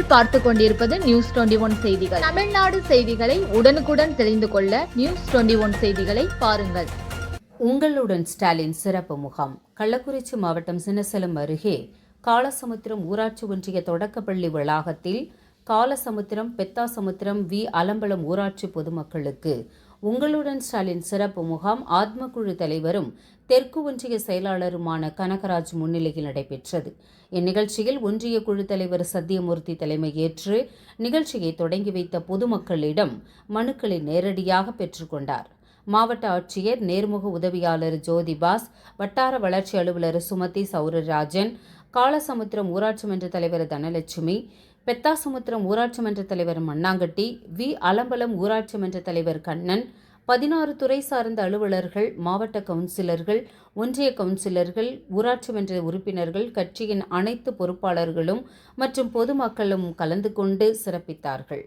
நீங்கள் பார்த்து கொண்டிருப்பது நியூஸ் 21 செய்திகள். தமிழ்நாடு செய்திகளை உடனுக்குடன் தெரிந்து கொள்ள நியூஸ் 21 செய்திகளை பாருங்கள். உங்களுடன் ஸ்டாலின் சிறப்பு முகாம். கள்ளக்குறிச்சி மாவட்டம் சின்னசேலம் அருகே காலசமுத்திரம் ஊராட்சி ஒன்றிய தொடக்கப்பள்ளி வளாகத்தில் காலசமுத்திரம், பெத்தாசமுத்திரம், அலம்பலம் ஊராட்சி பொதுமக்களுக்கு உங்களுடன் ஸ்டாலின் சிறப்பு முகாம் ஆத்மக்குழு தலைவரும் தெற்கு ஒன்றிய செயலாளருமான கனகராஜ் முன்னிலையில் நடைபெற்றது. இந்நிகழ்ச்சியில் ஒன்றிய குழு தலைவர் சத்தியமூர்த்தி தலைமையேற்று நிகழ்ச்சியை தொடங்கி வைத்த பொதுமக்களிடம் மனுக்களை நேரடியாக பெற்றுக்கொண்டார். மாவட்ட ஆட்சியர் நேர்முக உதவியாளர் ஜோதிபாஸ், வட்டார வளர்ச்சி அலுவலர் சுமதி சௌரராஜன், காலசமுத்திரம் ஊராட்சி மன்ற தலைவர் தனலட்சுமி, பெத்தாசமுத்திரம் ஊராட்சி மன்ற தலைவர் மண்ணாங்கட்டி, அலம்பலம் ஊராட்சி மன்ற தலைவர் கண்ணன், 16 துறை சார்ந்த அலுவலர்கள், மாவட்ட கவுன்சிலர்கள், ஒன்றிய கவுன்சிலர்கள், ஊராட்சி மன்ற உறுப்பினர்கள், கட்சியின் அனைத்து பொறுப்பாளர்களும் மற்றும் பொதுமக்களும் கலந்து கொண்டு சிறப்பித்தார்கள்.